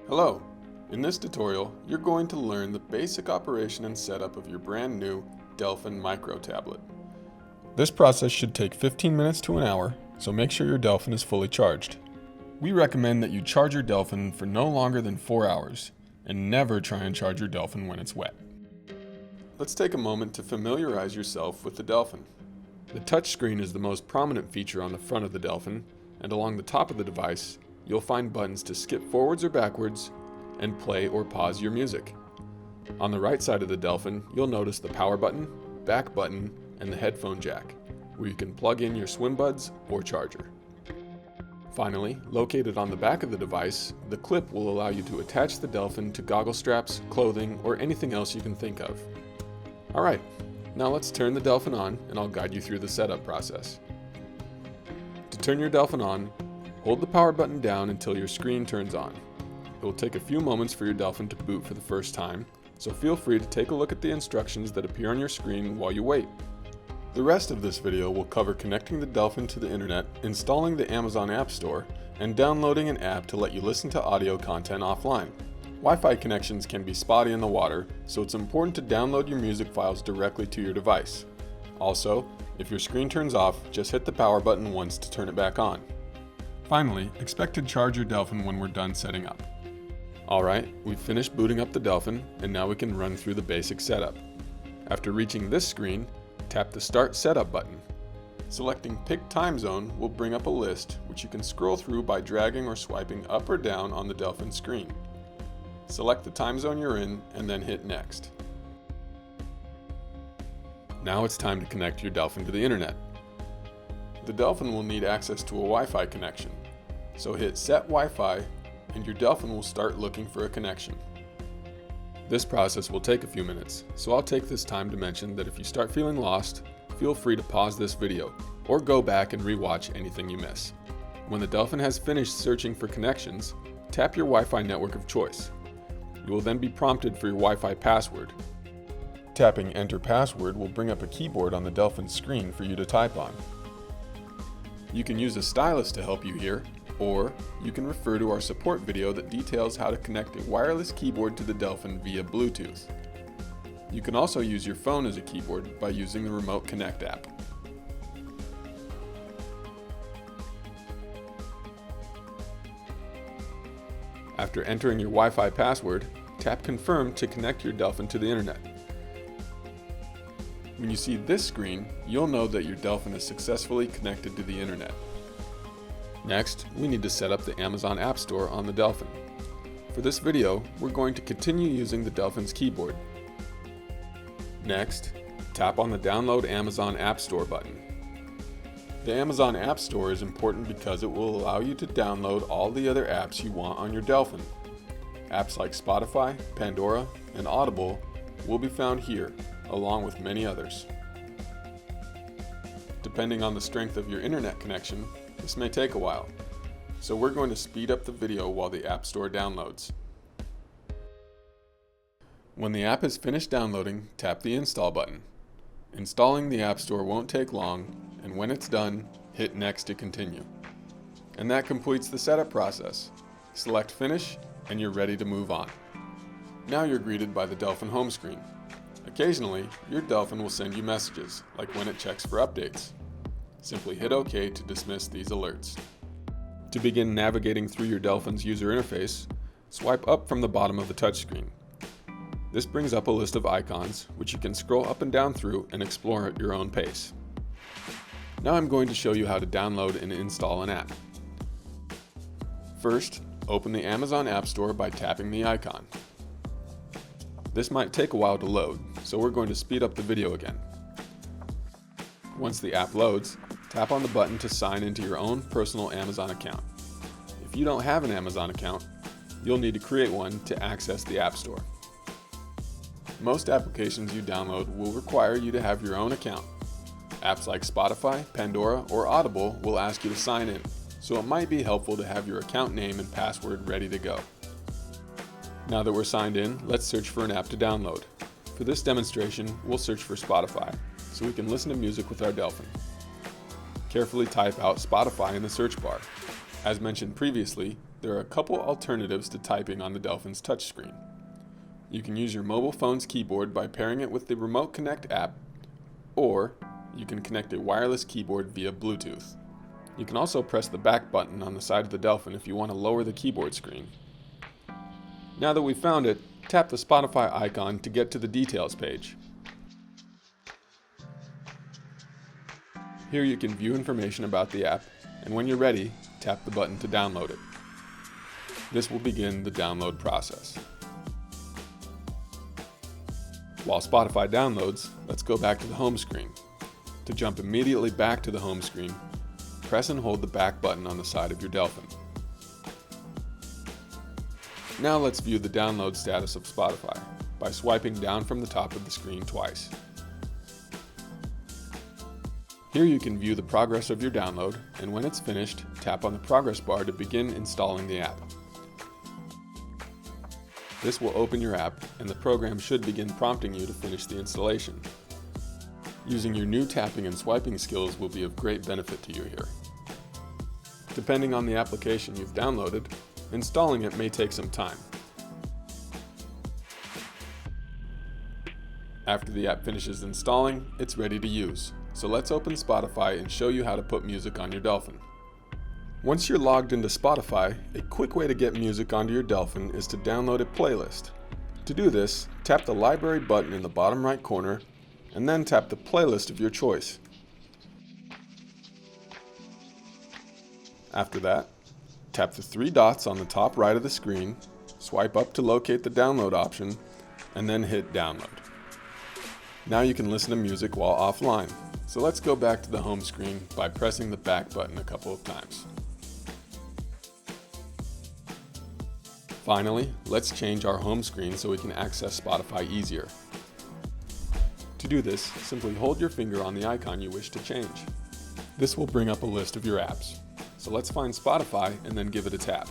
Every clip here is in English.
Hello! In this tutorial, you're going to learn the basic operation and setup of your brand new Delphin micro tablet. This process should take 15 minutes to an hour, so make sure your Delphin is fully charged. We recommend that you charge your Delphin for no longer than 4 hours, and never try and charge your Delphin when it's wet. Let's take a moment to familiarize yourself with the Delphin. The touchscreen is the most prominent feature on the front of the Delphin, and along the top of the device, you'll find buttons to skip forwards or backwards and play or pause your music. On the right side of the Delphin, you'll notice the power button, back button, and the headphone jack, where you can plug in your swim buds or charger. Finally, located on the back of the device, the clip will allow you to attach the Delphin to goggle straps, clothing, or anything else you can think of. Alright, now let's turn the Delphin on and I'll guide you through the setup process. To turn your Delphin on, hold the power button down until your screen turns on. It will take a few moments for your Delphin to boot for the first time, so feel free to take a look at the instructions that appear on your screen while you wait. The rest of this video will cover connecting the Delphin to the internet, installing the Amazon Appstore, and downloading an app to let you listen to audio content offline. Wi-Fi connections can be spotty in the water, so it's important to download your music files directly to your device. Also, if your screen turns off, just hit the power button once to turn it back on. Finally, expect to charge your Delphin when we're done setting up. Alright, we've finished booting up the Delphin, and now we can run through the basic setup. After reaching this screen, tap the Start Setup button. Selecting Pick Time Zone will bring up a list, which you can scroll through by dragging or swiping up or down on the Delphin screen. Select the time zone you're in, and then hit Next. Now it's time to connect your Delphin to the internet. The Delphin will need access to a Wi-Fi connection, so hit Set Wi-Fi and your Delphin will start looking for a connection. This process will take a few minutes, so I'll take this time to mention that if you start feeling lost, feel free to pause this video or go back and re-watch anything you miss. When the Delphin has finished searching for connections, tap your Wi-Fi network of choice. You will then be prompted for your Wi-Fi password. Tapping Enter Password will bring up a keyboard on the Delphin screen for you to type on. You can use a stylus to help you here, or you can refer to our support video that details how to connect a wireless keyboard to the Delphin via Bluetooth. You can also use your phone as a keyboard by using the Remote Connect app. After entering your Wi-Fi password, tap Confirm to connect your Delphin to the internet. When you see this screen, you'll know that your Delphin is successfully connected to the internet. Next, we need to set up the Amazon Appstore on the Delphin. For this video, we're going to continue using the Delphin's keyboard. Next, tap on the Download Amazon Appstore button. The Amazon Appstore is important because it will allow you to download all the other apps you want on your Delphin. Apps like Spotify, Pandora, and Audible will be found here, along with many others. Depending on the strength of your internet connection, this may take a while, so we're going to speed up the video while the App Store downloads. When the app is finished downloading, tap the Install button. Installing the App Store won't take long, and when it's done, hit Next to continue. And that completes the setup process. Select Finish, and you're ready to move on. Now you're greeted by the Delphin home screen. Occasionally, your Delphin will send you messages, like when it checks for updates. Simply hit OK to dismiss these alerts. To begin navigating through your Delphin's user interface, swipe up from the bottom of the touchscreen. This brings up a list of icons, which you can scroll up and down through and explore at your own pace. Now I'm going to show you how to download and install an app. First, open the Amazon Appstore by tapping the icon. This might take a while to load, so we're going to speed up the video again. Once the app loads, tap on the button to sign into your own personal Amazon account. If you don't have an Amazon account, you'll need to create one to access the App Store. Most applications you download will require you to have your own account. Apps like Spotify, Pandora, or Audible will ask you to sign in, so it might be helpful to have your account name and password ready to go. Now that we're signed in, let's search for an app to download. For this demonstration, we'll search for Spotify, so we can listen to music with our Delphin. Carefully type out Spotify in the search bar. As mentioned previously, there are a couple alternatives to typing on the Delphin's touchscreen. You can use your mobile phone's keyboard by pairing it with the Remote Connect app, or you can connect a wireless keyboard via Bluetooth. You can also press the back button on the side of the Delphin if you want to lower the keyboard screen. Now that we've found it, tap the Spotify icon to get to the details page. Here you can view information about the app, and when you're ready, tap the button to download it. This will begin the download process. While Spotify downloads, let's go back to the home screen. To jump immediately back to the home screen, press and hold the back button on the side of your Delphin. Now let's view the download status of Spotify by swiping down from the top of the screen twice. Here you can view the progress of your download, and when it's finished, tap on the progress bar to begin installing the app. This will open your app, and the program should begin prompting you to finish the installation. Using your new tapping and swiping skills will be of great benefit to you here. Depending on the application you've downloaded, installing it may take some time. After the app finishes installing, it's ready to use. So let's open Spotify and show you how to put music on your Delphin. Once you're logged into Spotify, a quick way to get music onto your Delphin is to download a playlist. To do this, tap the library button in the bottom right corner, and then tap the playlist of your choice. After that, tap the three dots on the top right of the screen, swipe up to locate the download option, and then hit download. Now you can listen to music while offline. So let's go back to the home screen by pressing the back button a couple of times. Finally, let's change our home screen so we can access Spotify easier. To do this, simply hold your finger on the icon you wish to change. This will bring up a list of your apps. So let's find Spotify and then give it a tap.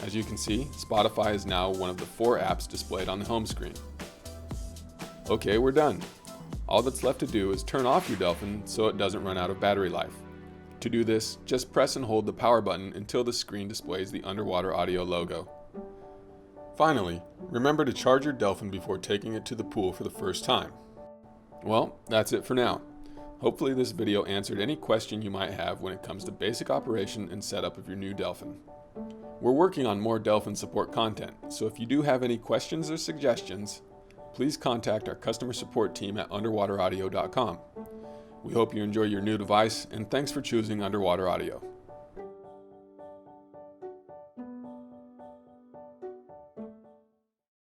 As you can see, Spotify is now one of the 4 apps displayed on the home screen. Okay, we're done. All that's left to do is turn off your Delphin so it doesn't run out of battery life. To do this, just press and hold the power button until the screen displays the underwater audio logo. Finally, remember to charge your Delphin before taking it to the pool for the first time. Well, that's it for now. Hopefully this video answered any question you might have when it comes to basic operation and setup of your new Delphin. We're working on more Delphin support content, so if you do have any questions or suggestions, please contact our customer support team at underwateraudio.com. We hope you enjoy your new device, and thanks for choosing Underwater Audio.